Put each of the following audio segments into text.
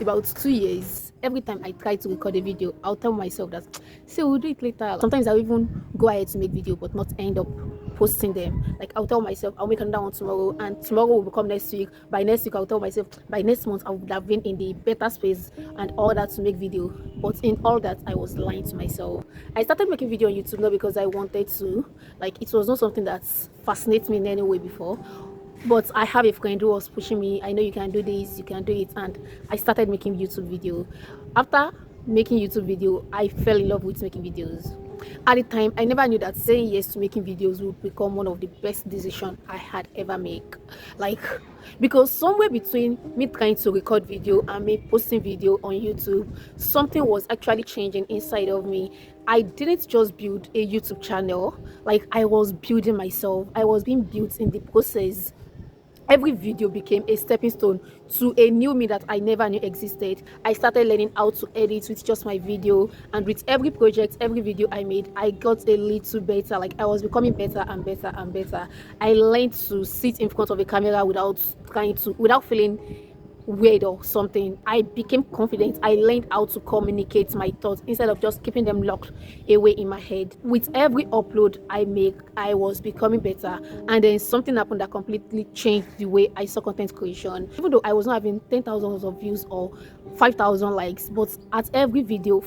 About 2 years, every time I try to record a video, I'll tell myself that, say, we'll do it later. Sometimes I'll even go ahead to make video, but not end up posting them. Like, I'll tell myself, I'll make another one tomorrow, and tomorrow will become next week. By next week, I'll tell myself, by next month, I would have been in the better space and all that to make video. But in all that, I was lying to myself. I started making video on YouTube not because I wanted to. Like, it was not something that fascinates me in any way before, but I have a friend who was pushing me. I know you can do this, you can do it, and I started making YouTube video. After making YouTube video, I fell in love with making videos. At the time, I never knew that saying yes to making videos would become one of the best decisions I had ever made. Like, because somewhere between me trying to record video and me posting video on YouTube, something was actually changing inside of me. I didn't just build a YouTube channel, like I was building myself. I was being built in the process. Every video became a stepping stone to a new me that I never knew existed. I started learning how to edit with just my video, and with every project, every video I made, I got a little better. Like, I was becoming better and better and better. I learned to sit in front of a camera without feeling weird or something. I became confident. I learned how to communicate my thoughts instead of just keeping them locked away in my head. With every upload I make, I was becoming better, and then something happened that completely changed the way I saw content creation. Even though I was not having 10,000 of views or 5,000 likes, but for every video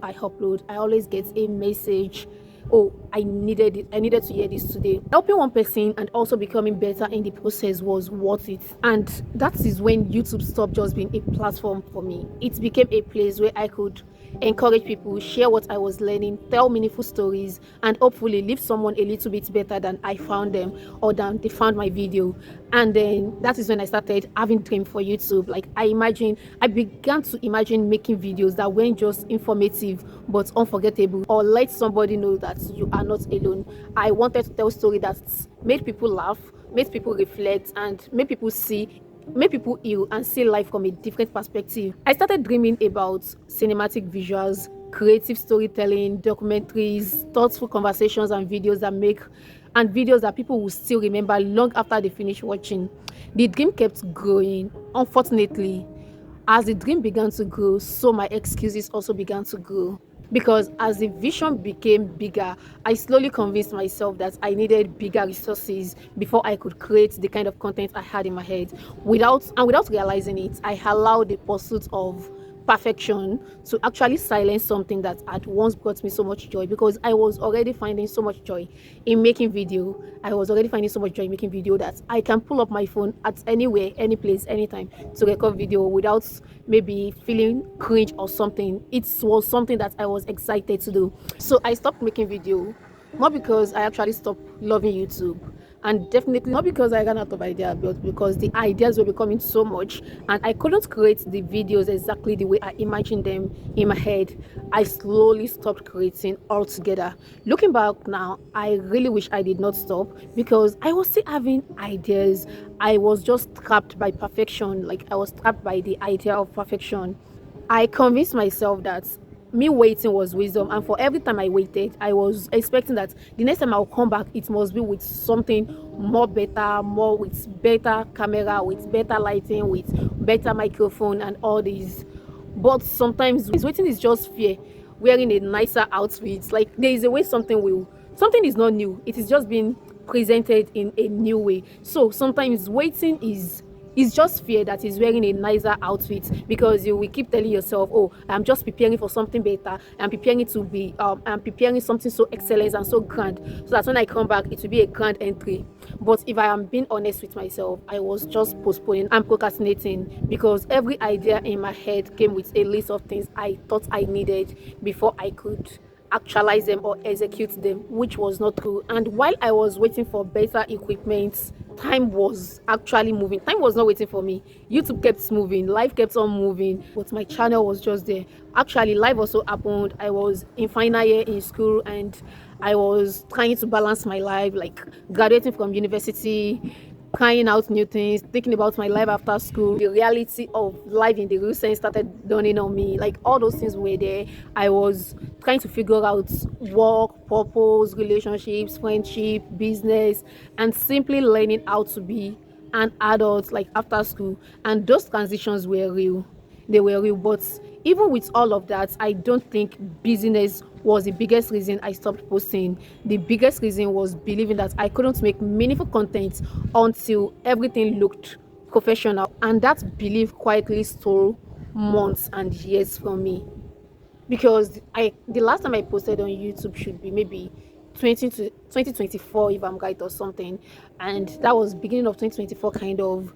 I upload, I always get a message. Oh, I needed it. I needed to hear this today. Helping one person and also becoming better in the process was worth it. And that is when YouTube stopped just being a platform for me. It became a place where I could encourage people, share what I was learning, tell meaningful stories, and hopefully leave someone a little bit better than I found them or than they found my video. And then that is when I started having dream for YouTube. Like, I began to imagine making videos that weren't just informative but unforgettable, or let somebody know that you are not alone. I wanted to tell story that made people laugh, made people reflect, and made people heal and see life from a different perspective. I started dreaming about cinematic visuals, creative storytelling, documentaries, thoughtful conversations, and videos that people will still remember long after they finish watching. The dream kept growing. Unfortunately, as the dream began to grow, so my excuses also began to grow. Because as the vision became bigger, I slowly convinced myself that I needed bigger resources before I could create the kind of content I had in my head. Without realizing it, I allowed the pursuit of perfection to actually silence something that had once brought me so much joy, because I was already finding so much joy in making video. I was already finding so much joy in making video that I can pull up my phone at anywhere, any place, anytime to record video without maybe feeling cringe or something. It was something that I was excited to do. So I stopped making video, not because I actually stopped loving YouTube, and definitely not because I ran out of ideas, but because the ideas were becoming so much and I couldn't create the videos exactly the way I imagined them in my head. I slowly stopped creating altogether. Looking back now, I really wish I did not stop, because I was still having ideas. I was just trapped by perfection. Like, I was trapped by the idea of perfection. I convinced myself that me waiting was wisdom, and for every time I waited, I was expecting that the next time I'll come back, it must be with something more better, more with better camera, with better lighting, with better microphone, and all these. But sometimes waiting is just fear wearing a nicer outfit. Like, there is a way something is not new, it is just being presented in a new way. So sometimes waiting is just fear that is wearing a nicer outfit, because you will keep telling yourself, oh, I'm just preparing for something better. I'm preparing something so excellent and so grand, so that when I come back, it will be a grand entry. But if I am being honest with myself, I was just postponing and procrastinating, because every idea in my head came with a list of things I thought I needed before I could actualize them or execute them, which was not true. And while I was waiting for better equipment, time was actually moving. Time was not waiting for me. YouTube kept moving, life kept on moving, but my channel was just there. Actually, life also happened. I was in final year in school, and I was trying to balance my life, like graduating from university, trying out new things, thinking about my life after school. The reality of life in the real sense started dawning on me. Like, all those things were there. I was trying to figure out work, purpose, relationships, friendship, business, and simply learning how to be an adult, like after school. And those transitions were real. they were real. But even with all of that, I don't think business was the biggest reason I stopped posting. The biggest reason was believing that I couldn't make meaningful content until everything looked professional, and that belief quietly stole months and years from me. Because the last time I posted on YouTube should be maybe 2024, if I'm right, or something, and that was beginning of 2024 kind of.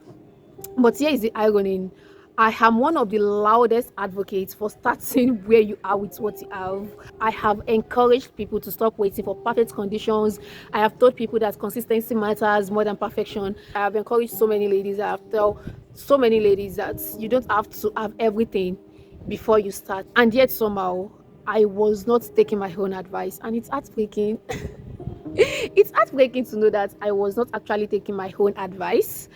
But here is the irony. I am one of the loudest advocates for starting where you are with what you have. I have encouraged people to stop waiting for perfect conditions. I have told people that consistency matters more than perfection. I have encouraged so many ladies. I have told so many ladies that you don't have to have everything before you start. And yet somehow I was not taking my own advice, and it's heartbreaking. It's heartbreaking to know that I was not actually taking my own advice.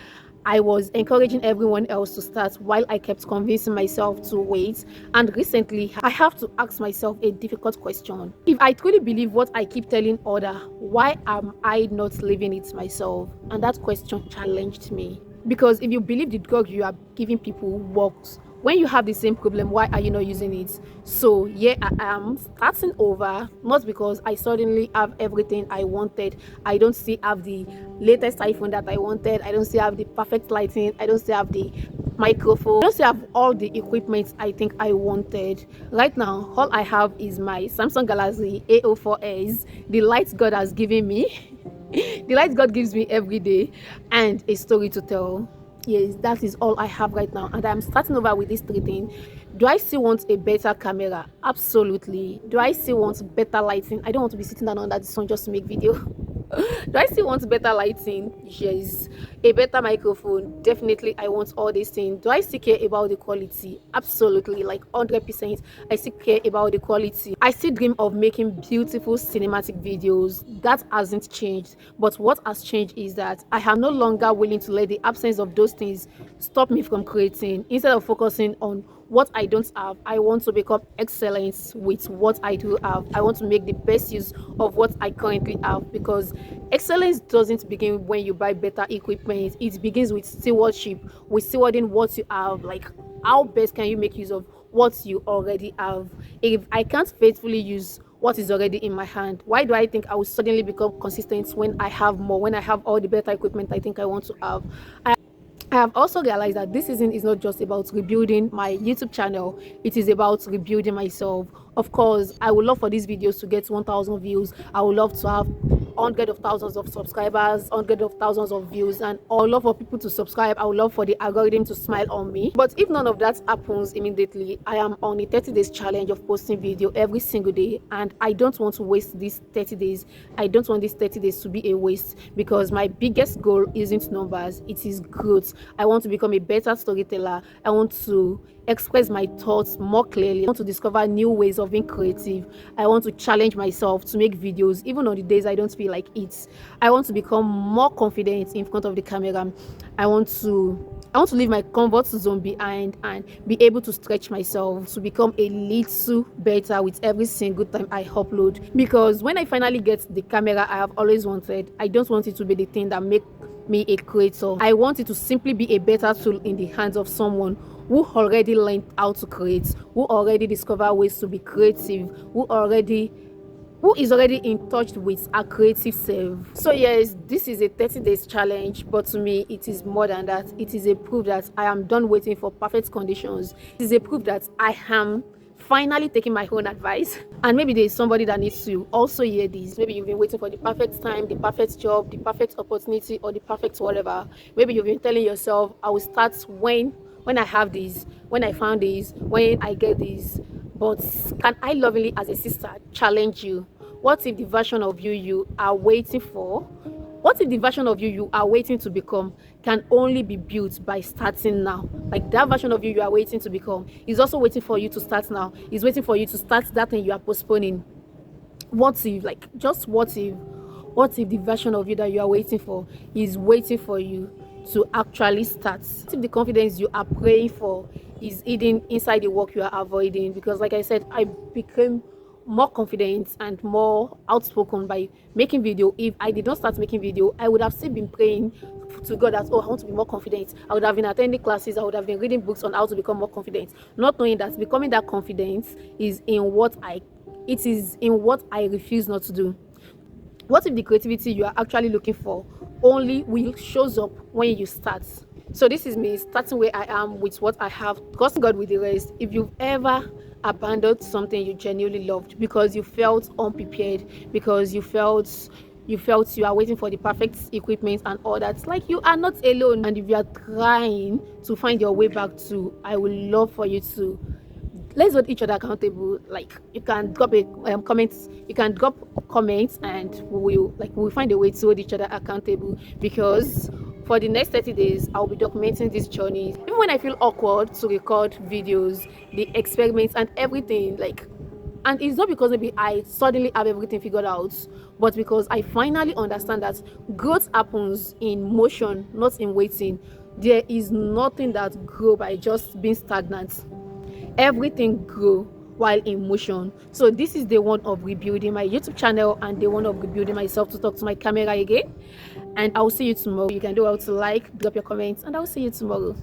I was encouraging everyone else to start while I kept convincing myself to wait. And recently, I have to ask myself a difficult question. If I truly believe what I keep telling others, why am I not living it myself? And that question challenged me. Because if you believe the drug you are giving people works, when you have the same problem, why are you not using it? So yeah, I am starting over, not because I suddenly have everything I wanted. I don't still have the latest iPhone that I wanted. I don't still have the perfect lighting. I don't still have the microphone. I don't still have all the equipment I think I wanted. Right now, all I have is my Samsung Galaxy A04s, the light God has given me. The light God gives me every day, and a story to tell. Yes, that is all I have right now, and I'm starting over with this three things. Do I still want a better camera? Absolutely. Do I still want better lighting? I don't want to be sitting down under the sun just to make video. Do I still want better lighting? Yes. A better microphone? Definitely, I want all these things. Do I still care about the quality? Absolutely, like 100%. I still care about the quality. I still dream of making beautiful cinematic videos. That hasn't changed. But what has changed is that I am no longer willing to let the absence of those things stop me from creating. Instead of focusing on what I don't have, I want to become excellent with what I do have. I want to make the best use of what I currently have, because excellence doesn't begin when you buy better equipment. It begins with stewardship, with stewarding what you have. Like, how best can you make use of what you already have? If I can't faithfully use what is already in my hand, why do I think I will suddenly become consistent when I have more, when I have all the better equipment I think I want to have? I have also realized that this season is not just about rebuilding my YouTube channel, it is about rebuilding myself. Of course, I would love for these videos to get 1,000 views. I would love to have hundreds of thousands of subscribers, hundreds of thousands of views, and I would love for people to subscribe. I would love for the algorithm to smile on me. But if none of that happens immediately, I am on a 30 days challenge of posting video every single day, and I don't want to waste these 30 days. I don't want these 30 days to be a waste, because my biggest goal isn't numbers, it is growth. I want to become a better storyteller. I want to express my thoughts more clearly. I want to discover new ways of being creative. I want to challenge myself to make videos even on the days I don't feel like it. I want to become more confident in front of the camera. I want to leave my comfort zone behind and be able to stretch myself to become a little better with every single time I upload. Because when I finally get the camera I have always wanted, I don't want it to be the thing that make me a creator. I want it to simply be a better tool in the hands of someone who already learned how to create, who already discovered ways to be creative, who is already in touch with a creative self. So yes, this is a 30 days challenge, but to me it is more than that. It is a proof that I am done waiting for perfect conditions. It is a proof that I am finally taking my own advice. And maybe there is somebody that needs to also hear this. Maybe you've been waiting for the perfect time, the perfect job, the perfect opportunity, or the perfect whatever. Maybe you've been telling yourself, I will start when I have this, when I found this, when I get this. But can I lovingly, as a sister, challenge you? What if the version of you are waiting for? What if the version of you are waiting to become can only be built by starting now? Like, that version of you are waiting to become is also waiting for you to start now. Is waiting for you to start that thing you are postponing. What if, like, just what if the version of you that you are waiting for is waiting for you to actually start? What if the confidence you are praying for is hidden inside the work you are avoiding? Because like I said, I became more confident and more outspoken by making video. If I did not start making video, I would have still been praying to God that, oh, I want to be more confident. I would have been attending classes, I would have been reading books on how to become more confident, not knowing that becoming that confident is in what I refuse not to do. What if the creativity you are actually looking for only will shows up when you start? So this is me starting where I am with what I have, trusting God with the rest. If you've ever abandoned something you genuinely loved because you felt unprepared, because you felt you are waiting for the perfect equipment and all that, like, you are not alone. And if you are trying to find your way back to, I would love for you to, let's hold each other accountable. Like, you can drop a comments, you can drop comments, and we'll find a way to hold each other accountable, because for the next 30 days I'll be documenting this journey. Even when I feel awkward to record videos, the experiments and everything, like, and it's not because maybe I suddenly have everything figured out, but because I finally understand that growth happens in motion, not in waiting. There is nothing that grows by just being stagnant. Everything grow while in motion. So this is the one of rebuilding my YouTube channel and the one of rebuilding myself to talk to my camera again. And I'll see you tomorrow. You can do well to like, drop your comments, and I'll see you tomorrow.